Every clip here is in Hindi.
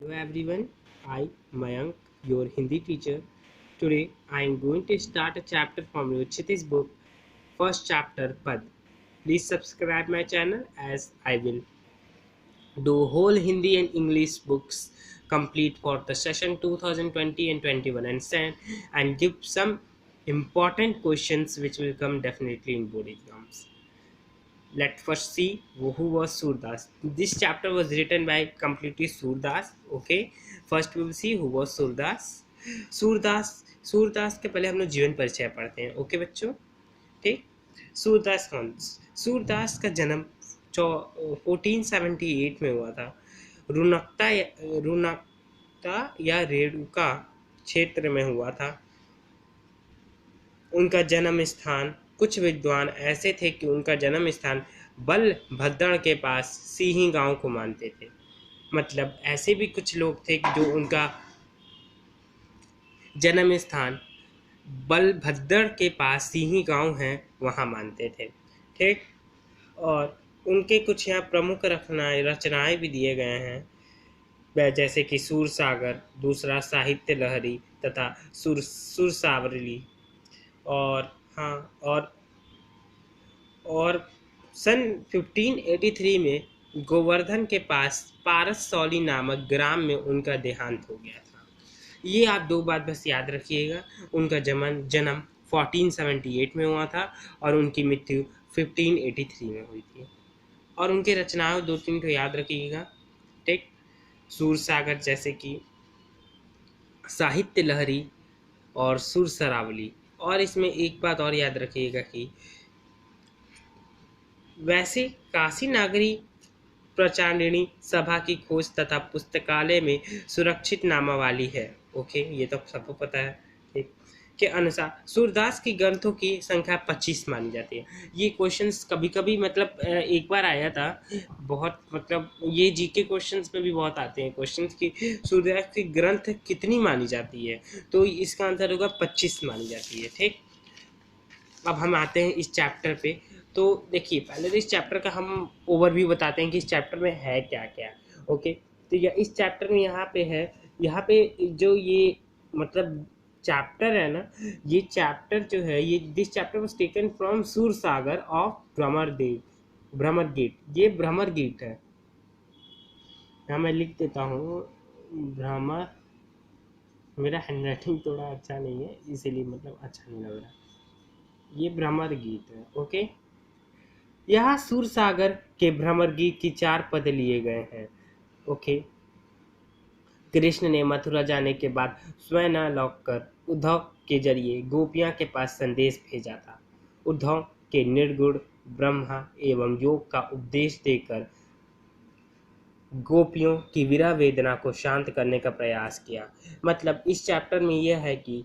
Hello everyone, I Mayank, your Hindi teacher. Today I am going to start a chapter from Ruchita's book, first chapter Pad. Please subscribe my channel as I will do whole Hindi and English books complete for the session 2020 and 21 and send and give some important questions which will come definitely in board exams. Let's first see who was Surdas. This chapter was written by completely Surdas. Okay, first we will see who was Surdas. Surdas Surdas के पहले हम लोग जीवन परिचय पढ़ते हैं. ओके बच्चों, ठीक. सूरदास कौन? सूरदास का जन्म 1478 में हुआ था. रुनकता या रेणुका क्षेत्र में हुआ था. उनका जन्म स्थान, कुछ विद्वान ऐसे थे कि उनका जन्म स्थान बलभद्र के पास सिही गांव को मानते थे. मतलब ऐसे भी कुछ लोग थे जो उनका जन्म स्थान बलभद्र के पास सिही गांव है वहां मानते थे. ठीक. और उनके कुछ यहाँ प्रमुख रचनाएं भी दिए गए हैं, जैसे कि सूरसागर, दूसरा साहित्य लहरी तथा सुरसावली. और हाँ, और सन 1583 में गोवर्धन के पास पारसौली नामक ग्राम में उनका देहांत हो गया था. ये आप दो बात बस याद रखिएगा. उनका जन्म 1478 में हुआ था और उनकी मृत्यु 1583 में हुई थी. और उनके रचनाओं दो तीन को याद रखिएगा. ठीक. सूरसागर जैसे कि साहित्य लहरी और सुरसरावली. और इसमें एक बात और याद रखिएगा कि वैसे काशी नागरी प्रचारिणी सभा की खोज तथा पुस्तकालय में सुरक्षित नामावली है. ओके, ये तो सबको पता है. ठीक. के अनुसार सूरदास की ग्रंथों की संख्या 25 मानी जाती है. ये क्वेश्चंस कभी कभी मतलब एक बार आया था. बहुत मतलब ये जीके क्वेश्चंस में भी बहुत आते हैं क्वेश्चंस कि सूरदास की ग्रंथ कितनी मानी जाती है. तो इसका आंसर होगा 25 मानी जाती है. ठीक. अब हम आते हैं इस चैप्टर पे. तो देखिए, पहले तो इस चैप्टर का हम ओवरव्यू बताते हैं कि इस चैप्टर में है क्या क्या. ओके. तो इस चैप्टर में यहाँ पे जो ये मतलब चैप्टर है ना, ये चैप्टर जो है, ये this chapter was taken from Sursagar of Bhramargeet. ये भ्रमरगीट है. यहाँ मैं लिख देता हूँ भ्रमर. मेरा हैंडराइटिंग थोड़ा अच्छा नहीं है इसीलिए मतलब अच्छा नहीं लग रहा. ये भ्रमर गीत है. ओके. यहाँ सूरसागर के भ्रमर गीत की 4 पद लिए गए हैं. ओके. कृष्ण ने मथुरा जाने के बाद स्वयं न लौटकर उद्धव के जरिए गोपियां के पास संदेश भेजा था. उद्धव के निर्गुण ब्रह्मा एवं योग का उपदेश देकर गोपियों की विरह वेदना को शांत करने का प्रयास किया. मतलब इस चैप्टर में यह है कि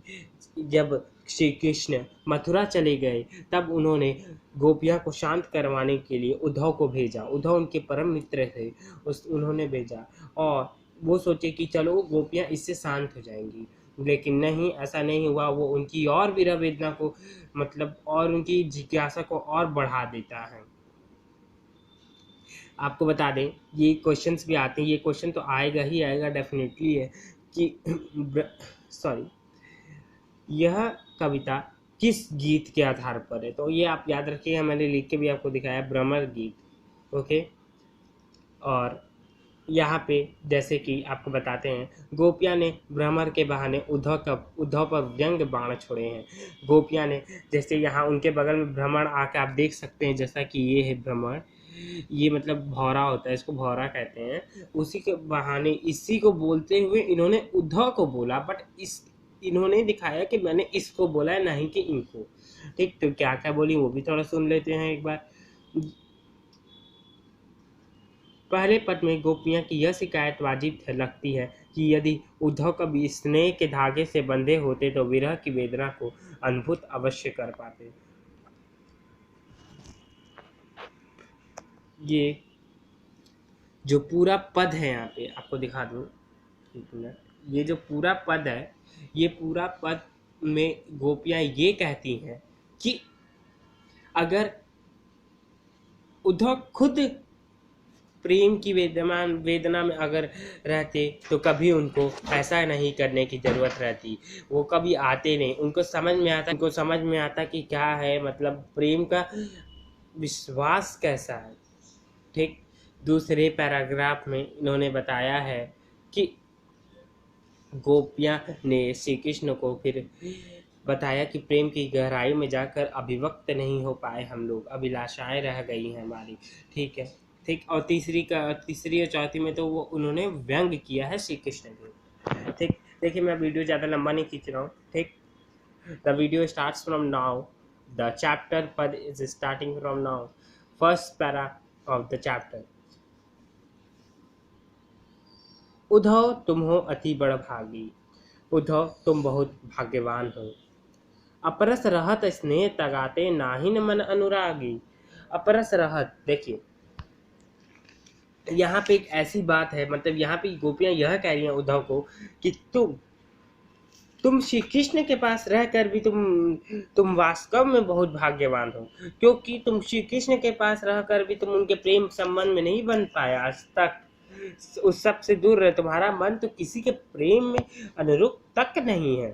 जब श्री कृष्ण मथुरा चले गए तब उन्होंने गोपियां को शांत करवाने के लिए उद्धव को भेजा. उद्धव उनके परम मित्र थे. उन्होंने भेजा और वो सोचे कि चलो गोपियां इससे शांत हो जाएंगी. लेकिन नहीं, ऐसा नहीं हुआ. वो उनकी और विरह वेदना को मतलब और उनकी जिज्ञासा को और बढ़ा देता है. आपको बता दें, ये क्वेश्चंस भी आते हैं. ये क्वेश्चन तो आएगा ही आएगा डेफिनेटली है कि सॉरी, यह कविता किस गीत के आधार पर है. तो ये आप याद रखिएगा, मैंने लिख के भी आपको दिखाया, भ्रमर गीत. ओके. और यहाँ पे जैसे कि आपको बताते हैं, गोपियाँ ने भ्रमर के बहाने उद्धव पर व्यंग बाण छोड़े हैं. गोपियाँ ने जैसे यहाँ उनके बगल में भ्रमर आके आप देख सकते हैं, जैसा कि ये है भ्रमर. ये मतलब भौरा होता है, इसको भौरा कहते हैं. उसी के बहाने इसी को बोलते हुए इन्होंने उद्धव को बोला, बट इन्होंने दिखाया कि मैंने इसको बोला है, नहीं कि इनको. ठीक. तो क्या क्या बोली वो भी थोड़ा सुन लेते हैं एक बार. पहले पद में गोपियां की यह शिकायत वाजिब लगती है कि यदि उद्धव कभी स्नेह के धागे से बंधे होते तो विरह की वेदना को अनुभूत अवश्य कर पाते. ये जो पूरा पद है यहाँ पे आपको दिखा दूँ, ये जो पूरा पद है, ये पूरा पद में गोपियां ये कहती हैं कि अगर उद्धव खुद प्रेम की वेदना में अगर रहते तो कभी उनको ऐसा नहीं करने की ज़रूरत रहती। वो कभी आते नहीं, उनको समझ में आता कि क्या है मतलब प्रेम का विश्वास कैसा है। ठीक, दूसरे पैराग्राफ में इन्होंने बताया है कि गोपियाँ ने श्री कृष्ण को फिर बताया कि प्रेम की गहराई में जाकर अभिव्यक्त नहीं हो पाए हम लोग, अभिलाषाएं रह गई हैं हमारी। ठीक है, ठीक। और तीसरी और चौथी में तो वो उन्होंने व्यंग किया है श्री कृष्ण को। ठीक, देखिए मैं वीडियो ज़्यादा लंबा नहीं खींच रहा हूँ। ठीक, the video starts from now, the chapter पद is starting from now, first para of the chapter. Uddhav तुम हो अति बड़ भागी, उद्धव तुम बहुत भाग्यवान हो। अपरस रहत स्नेह तगाते नाहिन मन अनुरागी। अपरस रहत, देखिए यहाँ पे एक ऐसी बात है, मतलब यहाँ पे गोपियाँ यह कह रही हैं उद्धव को कि तुम श्री कृष्ण के पास रहकर भी तुम वास्तव में बहुत भाग्यवान हो, क्योंकि तुम श्री कृष्ण के पास रहकर भी तुम उनके प्रेम संबंध में नहीं बन पाया आज तक, उस सब से दूर रहे, तुम्हारा मन तो किसी के प्रेम में अनुरूप तक नहीं है।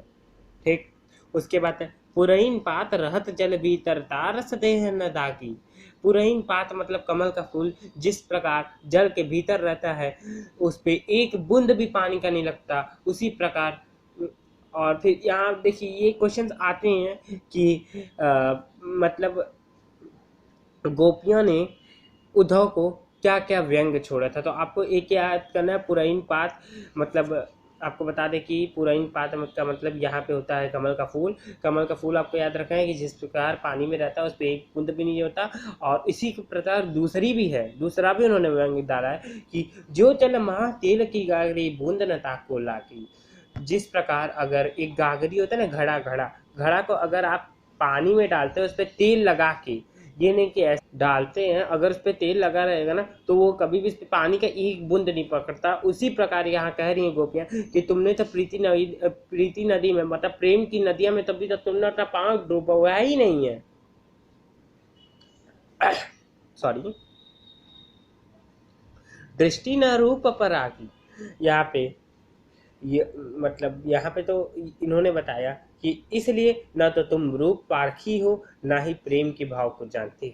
ठीक, उसके बाद है पुरैन पात रहत जल भीतर तारस देह न दागी। पुरैन पात मतलब कमल का फूल, जिस प्रकार जल के भीतर रहता है उस पे एक बूंद भी पानी का नहीं लगता, उसी प्रकार। और फिर यहाँ देखिए ये क्वेश्चंस आते हैं कि मतलब गोपियों ने उद्धव को क्या क्या व्यंग छोड़ा था। तो आपको एक याद करना है, पुरैन पात मतलब आपको बता दें कि पुरैन पात का मतलब यहाँ पे होता है कमल का फूल। कमल का फूल आपको याद रखना है कि जिस प्रकार पानी में रहता है उस पर एक बूंद भी नहीं होता। और इसी प्रकार दूसरा भी उन्होंने व्यंग डाला है कि जो चल महा तेल की गागरी बूंद न ताको लागी। जिस प्रकार अगर एक गागरी होता है ना, घड़ा को अगर आप पानी में डालते हो उस पर तेल लगा के, ये नहीं कि ऐसे डालते हैं, अगर उस पर तेल लगा रहेगा ना तो वो कभी भी इस पे पानी का एक बूंद नहीं पकड़ता। उसी प्रकार यहाँ कह रही हैं गोपियाँ कि तुमने तो प्रीति नदी में मतलब प्रेम की नदियां में तभी तो तुमने अपना पांव डूबा हुआ ही नहीं है। सॉरी, दृष्टि न रूप पर आगी। यहाँ पे ये मतलब यहाँ पे तो इन्होंने बताया कि इसलिए न तो तुम रूप पारखी हो ना ही प्रेम के भाव को जानते हो।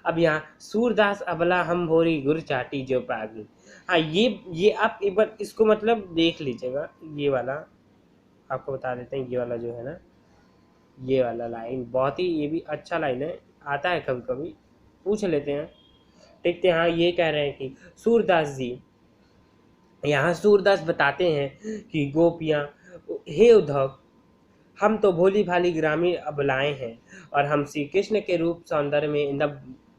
अब यहाँ सूरदास अबला हम भोरी गुर चाटी जो पागी। हाँ, ये आप एक बार इसको मतलब देख लीजिएगा, ये वाला आपको बता देते हैं। ये वाला जो है ना, ये वाला लाइन बहुत ही ये भी अच्छा लाइन है, आता है कभी कभी, पूछ लेते हैं। देखते हैं। हाँ, ये कह रहे हैं कि सूरदास जी, यहाँ सूरदास बताते हैं कि गोपियाँ, हे उद्धव, हम तो भोली भाली ग्रामीण अबलाएं हैं और हम श्री कृष्ण के रूप सौंदर्य में एकदम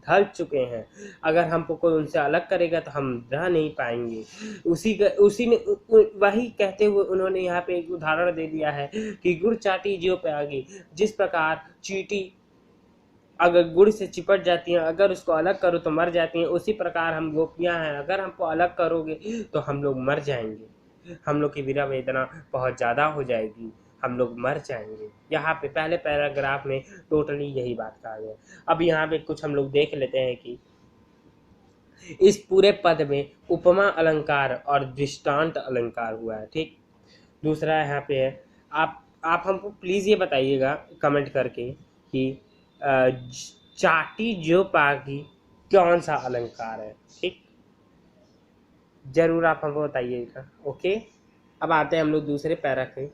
ढल चुके हैं। अगर हमको कोई उनसे अलग करेगा तो हम रह नहीं पाएंगे। उसी ने वही कहते हुए उन्होंने यहाँ पे एक उदाहरण दे दिया है कि गुड़ चाटी ज्यों पे आगी। जिस प्रकार चींटी अगर गुड़ से चिपट जाती हैं, अगर उसको अलग करो तो मर जाती हैं, उसी प्रकार हम गोपियाँ हैं, अगर हमको अलग करोगे तो हम लोग मर जाएंगे, हम लोग की विरह वेदना बहुत ज़्यादा हो जाएगी, हम लोग मर जाएंगे। यहाँ पे पहले पैराग्राफ में टोटली यही बात कहा गया। अब यहाँ पे कुछ हम लोग देख लेते हैं कि इस पूरे पद में उपमा अलंकार और दृष्टांत अलंकार हुआ है। ठीक, दूसरा यहाँ पे है, आप हमको प्लीज़ ये बताइएगा कमेंट करके कि चाटी जो पागी कौन सा अलंकार है। ठीक, जरूर आप हमको बताइएगा। ओके, अब आते हैं हम लोग दूसरे पैरा के।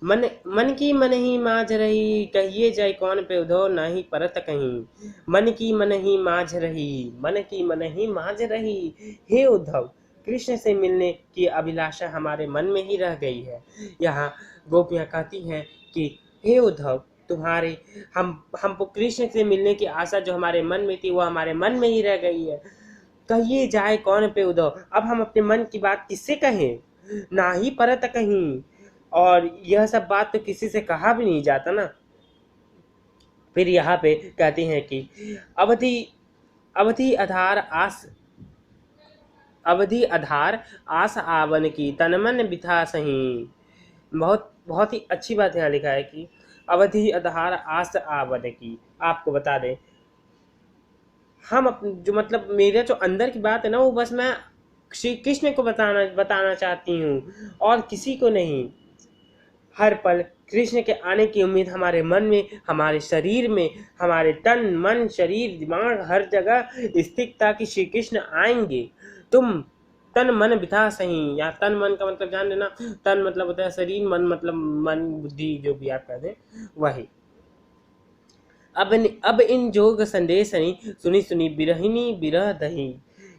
मन की मन ही माझ रही, कहिए जाय कौन पे उधो नाही परत कहीं। मन की मन ही माझ रही, मन की मन ही माझ रही, हे उद्धव, कृष्ण से मिलने की अभिलाषा हमारे मन में ही रह गई है। यहाँ गोपियाँ कहती हैं कि हे उद्धव, तुम्हारे हमको कृष्ण से मिलने की आशा जो हमारे मन में थी वो हमारे मन में ही रह गई है। कहिए जाए कौन पे उद्धव, अब हम अपने मन की बात किससे कहें, ना ही परत कहीं, और यह सब बात तो किसी से कहा भी नहीं जाता ना। फिर यहाँ पे कहते हैं कि अवधि अवधि आधार आस अवधि आधार आस आवन की तनमन बिथा सही। बहुत बहुत ही अच्छी बात यहाँ लिखा है कि अवधि आधार आस आवन की। आपको बता दें, जो मतलब मेरा जो अंदर की बात है ना, वो बस मैं श्री कृष्ण को बताना चाहती हूँ और किसी को नहीं। हर पल कृष्ण के आने की उम्मीद हमारे मन में, हमारे शरीर में, हमारे तन मन शरीर दिमाग हर जगह स्थित था कि श्री कृष्ण आएंगे। तुम तन मन बिथा सही, या तन मन का मतलब जान लेना, तन मतलब होता है शरीर, मन मतलब मन बुद्धि जो भी आप कहते हैं वही। अब इन जोग संदेश सुनी सुनी बिरहिनी बिरह दही।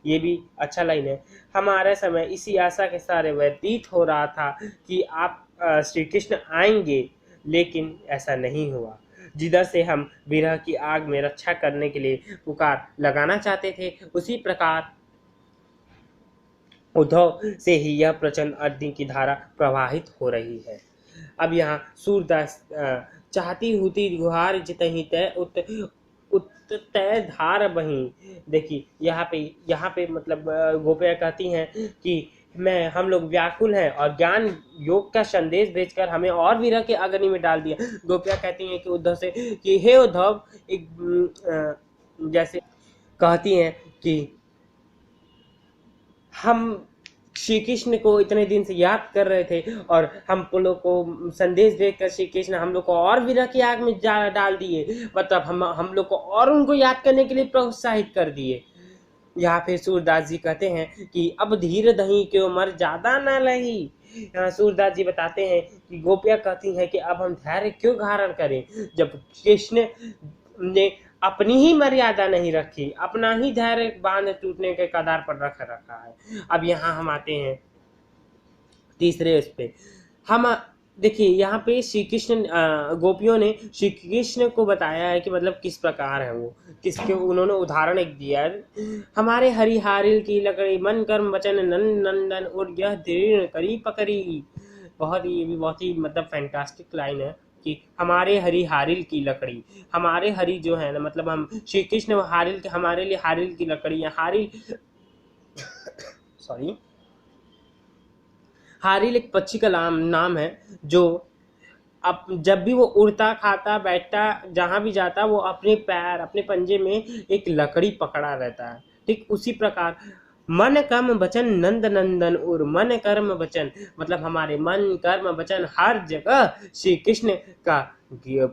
ये भी अच्छा लाइन है। हमारा समय इसी आशा के सारे व्यतीत हो रहा था कि आप श्री कृष्ण आएंगे, लेकिन ऐसा नहीं हुआ। जिधर से हम विरह की आग में रक्षा करने के लिए पुकार लगाना चाहते थे, उसी प्रकार उद्धव से ही यह प्रचंड अग्नि की धारा प्रवाहित हो रही है। अब यहाँ सूरदास चाहती हुती गुहार जितहि तय उत तय धार बही। देखिए यहाँ पे मतलब गोपियाँ कहती हैं कि हम लोग व्याकुल हैं और ज्ञान योग का संदेश भेजकर हमें और विरह के अग्नि में डाल दिया। गोपियाँ कहती हैं कि उद्धव से कि हे उद्धव, एक जैसे कहती हैं कि हम श्री कृष्ण को इतने दिन से याद कर रहे थे और हम लोग को संदेश देकर श्री कृष्ण हम लोग को और विरह की आग में डाल दिए, मतलब हम लोग को और उनको याद करने के लिए प्रोत्साहित कर दिए। यहाँ पे सूरदास जी कहते हैं कि अब धीर दही क्यों मर ज्यादा ना लही। यहाँ सूरदास जी बताते हैं कि गोपियाँ कहती हैं कि अब हम धैर्य क्यों धारण करें, जब कृष्ण ने अपनी ही मर्यादा नहीं रखी, अपना ही धैर्य बांध टूटने के कगार पर रख रखा है। अब यहाँ हम आते हैं तीसरे उस पे। हम देखिए यहाँ पे श्री कृष्ण गोपियों ने श्री कृष्ण को बताया है कि मतलब किस प्रकार है वो, किसके उन्होंने उदाहरण एक दिया है। हमारे हरिहारिल की लकड़ी मन कर्म वचन नंदन और यह दृढ़ करी पकड़ी। बहुत ही मतलब फैंटास्टिक लाइन है कि हमारे हरिहारिल की लकड़ी, हमारे हरि जो है ना, मतलब हम श्री कृष्ण हारिल के, हमारे लिए हारिल की लकड़ी है। हारिल सॉरी हारिल एक पक्षी का नाम है जो अब जब भी वो उड़ता खाता बैठता जहां भी जाता, वो अपने पैर अपने पंजे में एक लकड़ी पकड़ा रहता है। ठीक उसी प्रकार मन कर्म वचन नंद नंदन, और मन कर्म वचन मतलब हमारे मन कर्म वचन हर जगह श्री कृष्ण का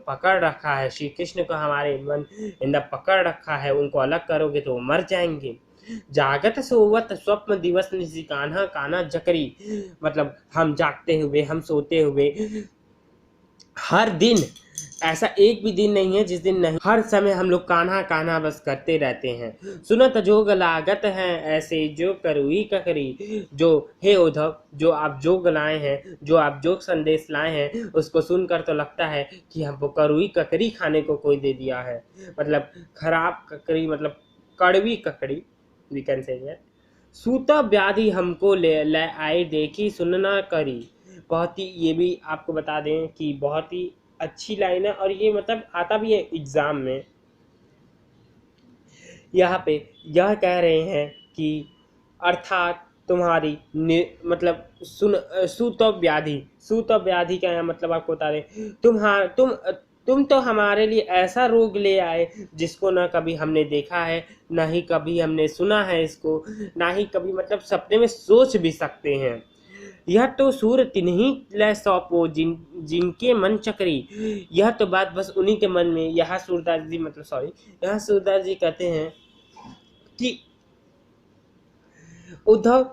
पकड़ रखा है। श्री कृष्ण को हमारे मन अंदर पकड़ रखा है, उनको अलग करोगे तो मर जाएंगे। जागत सोवत स्वप्न दिवस निशि कान्हा कान्हा जकरी, मतलब हम जागते हुए हम सोते हुए हर दिन, ऐसा एक भी दिन नहीं है जिस दिन नहीं, हर समय हम लोग कान्हा कान्हा बस करते रहते हैं। सुनत जोग लागत है ऐसे जो करुई ककरी। जो हे उद्धव, जो आप जोग लाए हैं, जो आप जोग संदेश लाए हैं, उसको सुनकर तो लगता है कि हमको करुई ककरी खाने को कोई दे दिया है। मतलब खराब ककरी, मतलब कड़वी ककड़ी, वी कैन से दैट। सूता व्याधि हमको ले आए देखी सुनना करी। बहुत ही, ये भी आपको बता दें कि बहुत ही अच्छी लाइन है और ये मतलब आता भी है एग्जाम में। यहाँ पे यह कह रहे हैं कि अर्थात तुम्हारी मतलब सूत व्याधि का यहाँ मतलब आपको बता दें, तुम तो हमारे लिए ऐसा रोग ले आए जिसको ना कभी हमने देखा है, ना ही कभी हमने सुना है इसको, ना ही कभी मतलब सपने में सोच भी सकते हैं। यह तो सूर तिन्हीं लय सौंपो जिनके मन चक्री। यह तो बात बस उन्हीं के मन में। यहाँ सूरदास जी मतलब सॉरी यहाँ सूरदास जी कहते हैं कि उद्धव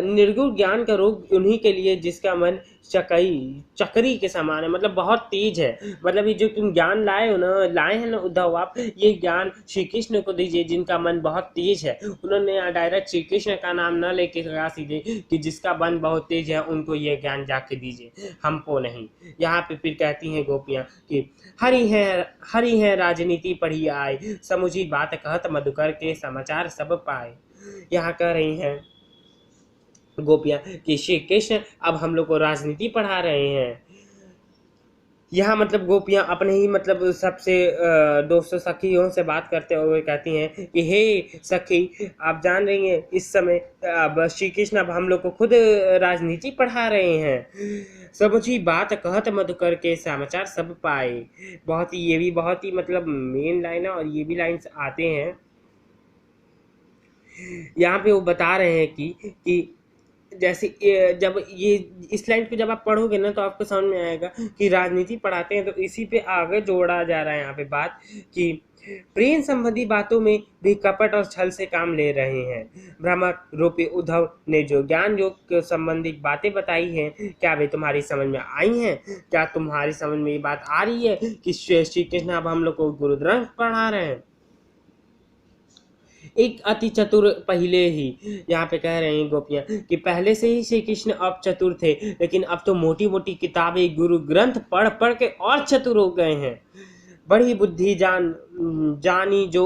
निर्गुण ज्ञान का रोग उन्हीं के लिए जिसका मन चक्री के समान है, मतलब बहुत तेज है। मतलब ये जो तुम ज्ञान लाए हैं ना उद्धव, आप ये ज्ञान श्री कृष्ण को दीजिए जिनका मन बहुत तेज है। उन्होंने डायरेक्ट श्री कृष्ण का नाम न लेके कहा सीधे कि जिसका मन बहुत तेज है उनको ये ज्ञान जाके दीजिए, हमको नहीं। यहाँ पे फिर कहती हैं गोपियाँ कि हरि है राजनीति पढ़ी आए, समुझी बात कहत मधुकर के समाचार सब पाए। यहाँ कह रही हैं गोपियाँ कि श्री कृष्ण अब हम लोग को राजनीति पढ़ा रहे हैं। यहाँ मतलब गोपियाँ अपने ही मतलब सबसे दोस्तों सखियों से बात करते हुए कहती हैं कि हे सखी, आप जान रही हैं इस समय अब श्री कृष्ण अब हम लोग को खुद राजनीति पढ़ा रहे हैं। समझी बात कहत मधुकर के समाचार सब पाए। बहुत ही, ये भी बहुत ही मतलब मेन लाइन है और ये भी लाइन्स आते हैं यहाँ पे वो बता रहे हैं कि जैसे जब ये इस लाइन को जब आप पढ़ोगे ना तो आपको समझ में आएगा कि राजनीति पढ़ाते हैं, तो इसी पे आगे जोड़ा जा रहा है यहाँ पे बात कि प्रेम संबंधी बातों में भी कपट और छल से काम ले रहे हैं। भ्रमर रूपी उद्धव ने जो ज्ञान योग संबंधी बातें बताई हैं, क्या वे तुम्हारी समझ में आई हैं? क्या तुम्हारी समझ में ये बात आ रही है कि श्री कृष्ण अब हम लोग को गुरु ग्रंथ पढ़ा रहे हैं? एक अति चतुर पहले ही यहाँ पे कह रहे हैं गोपियां कि पहले से ही श्री कृष्ण अब चतुर थे, लेकिन अब तो मोटी मोटी किताबें गुरु ग्रंथ पढ़ पढ़ के और चतुर हो गए हैं। बड़ी बुद्धि जानी जो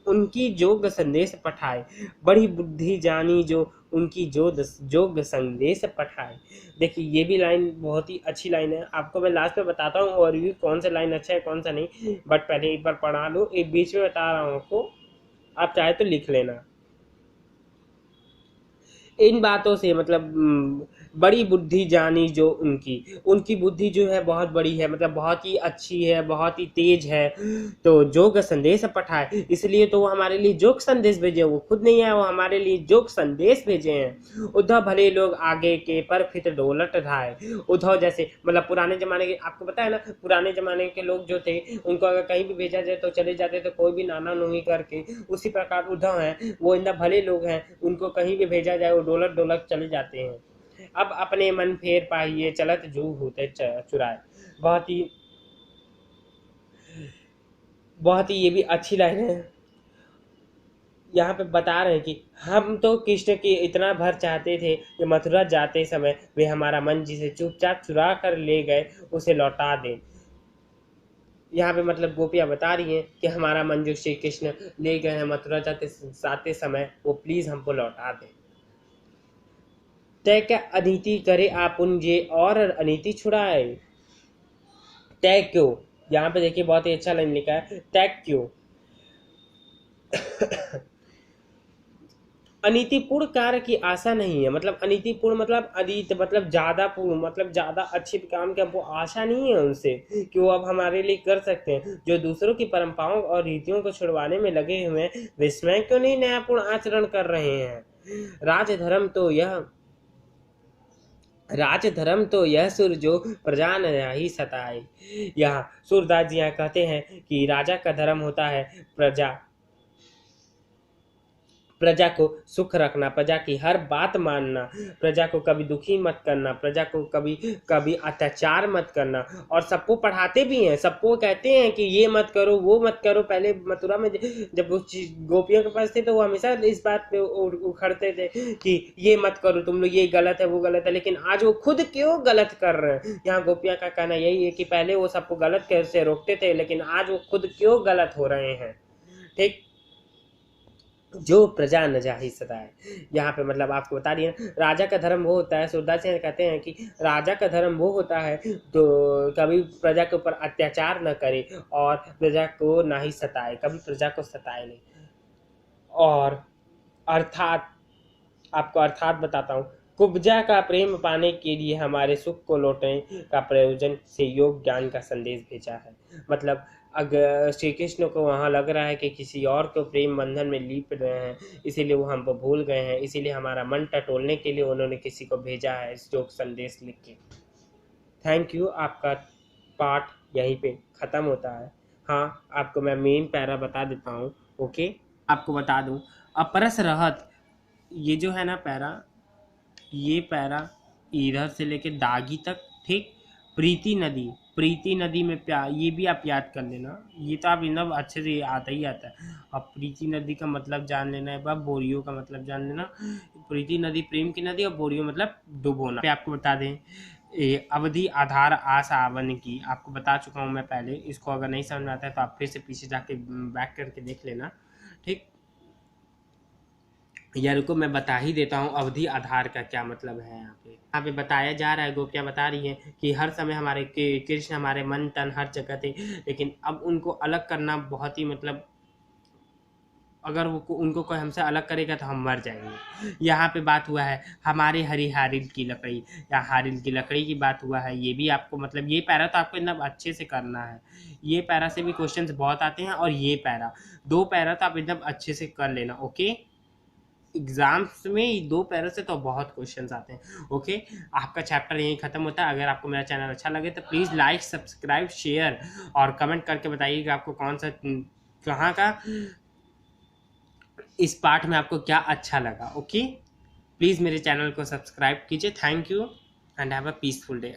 उनकी जोग संदेश पठाए। बड़ी बुद्धि जानी जो उनकी जोग संदेश पठाए। देखिए ये भी लाइन बहुत ही अच्छी लाइन है, आपको मैं लास्ट में बताता हूँ और भी कौन सा लाइन अच्छा है कौन सा नहीं, बट पहले एक बार पढ़ा लो, एक बीच में बता रहा हूँ आपको, आप चाहे तो लिख लेना। इन बातों से मतलब बड़ी बुद्धि जानी जो उनकी बुद्धि जो है बहुत बड़ी है, मतलब बहुत ही अच्छी है, बहुत ही तेज है, तो जोग संदेश पठाए, इसलिए तो वो हमारे लिए जोग संदेश भेजे। वो खुद नहीं है, वो हमारे लिए जोग संदेश भेजे हैं। उद्धव भले लोग आगे के पर फिर डोलट ढाए। उद्धव जैसे मतलब पुराने जमाने के, आपको पता है ना, पुराने जमाने के लोग जो थे उनको अगर कहीं भी भेजा जाए तो चले जाते थे कोई भी नाना नोही करके। उसी प्रकार उद्धव हैं, वो इंदा भले लोग हैं, उनको कहीं भी भेजा जाए वो डोलक डोलक चले जाते हैं। अब अपने मन फेर पाइए चलत जू होते चुराए। बहुत ही ये भी अच्छी लाइन है। यहाँ पे बता रहे हैं कि हम तो कृष्ण की इतना भर चाहते थे कि मथुरा जाते समय वे हमारा मन जिसे चुपचाप चुरा कर ले गए उसे लौटा दें। यहाँ पे मतलब गोपियाँ बता रही हैं कि हमारा मन जो श्री कृष्ण ले गए हैं मथुरा जाते समय, वो प्लीज हमको लौटा दें। तय क्या अनीति करे आप उनजे और अनीति छुड़ाए। तय क्यों, यहाँ पे देखिए बहुत ही अच्छा लाइन लिखा है, तय क्यों। अनीतिपूर्ण कार्य की आशा नहीं है, मतलब अनीतिपूर्ण मतलब अनीत मतलब ज्यादा पूर्ण, मतलब ज्यादा अच्छे काम की हमको आशा नहीं है उनसे कि वो अब हमारे लिए कर सकते हैं। जो दूसरों की परंपराओं और रीतियों को छुड़वाने में लगे हुए हैं, वे स्वयं क्यों नहीं न्यायपूर्ण आचरण कर रहे हैं। राजधर्म तो यह सुर जो प्रजा न ही सताए। यहाँ सूरदास जी यहाँ कहते हैं कि राजा का धर्म होता है प्रजा को सुख रखना, प्रजा की हर बात मानना, प्रजा को कभी दुखी मत करना, प्रजा को कभी कभी अत्याचार मत करना। और सबको पढ़ाते भी हैं, सबको कहते हैं कि ये मत करो वो मत करो। पहले मथुरा में जब वो गोपियों के पास थे तो वो हमेशा इस बात पे उखड़ते थे कि ये मत करो तुम लोग, ये गलत है वो गलत है, लेकिन आज वो खुद क्यों गलत कर रहे हैं। यहाँ गोपियां का कहना यही है कि पहले वो सबको गलत कैसे रोकते थे, लेकिन आज वो खुद क्यों गलत हो रहे हैं। ठीक, जो प्रजा न जाहि सदाए। यहाँ पे मतलब आपको बता रही है राजा का धर्म वो होता है, सूरदास जी कहते हैं कि राजा का धर्म वो होता है तो कभी प्रजा के ऊपर अत्याचार न करे और प्रजा को ना ही सताए, कभी प्रजा को सताए नहीं। और अर्थात आपको अर्थात बताता हूँ, कुब्जा का प्रेम पाने के लिए हमारे सुख को लौटने का प्रयोजन से योग ज्ञान का संदेश भेजा है। मतलब अगर श्री कृष्ण को वहाँ लग रहा है कि किसी और को प्रेम बंधन में लीप रहे हैं, इसीलिए वो हमको भूल गए हैं, इसीलिए हमारा मन टटोलने के लिए उन्होंने किसी को भेजा है इस योग संदेश लिख के। थैंक यू, आपका पाठ यहीं पे ख़त्म होता है। हाँ, आपको मैं मेन पैरा बता देता हूँ। ओके, आपको बता दूँ, अपरस रहत, ये जो है ना पैरा, ये पैरा इधर से लेके दागी तक, ठीक। प्रीति नदी में प्यार, ये भी आप याद कर लेना, ये तो आप इतना अच्छे से आता ही आता है। अब प्रीति नदी का मतलब जान लेना है, अब बोरियो का मतलब जान लेना। प्रीति नदी प्रेम की नदी और बोरियो मतलब डुबोना। पे आपको बता दें अवधि आधार आस आवन की, आपको बता चुका हूँ मैं पहले। इसको अगर नहीं समझ में आता है तो आप फिर से पीछे जाके बैक करके देख लेना, ठीक। या रुको मैं बता ही देता हूँ अवधि आधार का क्या मतलब है। यहाँ पे बताया जा रहा है, गोपियाँ बता रही हैं कि हर समय हमारे कृष्ण हमारे मन तन हर जगह थे, लेकिन अब उनको अलग करना बहुत ही मतलब अगर वो उनको कोई हमसे अलग करेगा तो हम मर जाएंगे। यहाँ पे बात हुआ है हमारे हरी हारिल की लकड़ी, या हारिल की लकड़ी की बात हुआ है। ये भी आपको मतलब ये पैरा तो आपको एकदम अच्छे से करना है। ये पैरा से भी क्वेश्चंस बहुत आते हैं, और ये पैरा, 2 पैरा तो आप एकदम अच्छे से कर लेना। ओके, एग्जाम्स में 2 पैरा से तो बहुत क्वेश्चंस आते हैं। ओके, आपका चैप्टर यहीं खत्म होता है। अगर आपको मेरा चैनल अच्छा लगे तो प्लीज़ लाइक, सब्सक्राइब, शेयर और कमेंट करके बताइए कि आपको कौन सा, कहाँ का इस पार्ट में आपको क्या अच्छा लगा। ओके, प्लीज़ मेरे चैनल को सब्सक्राइब कीजिए। Thank you and have a peaceful day.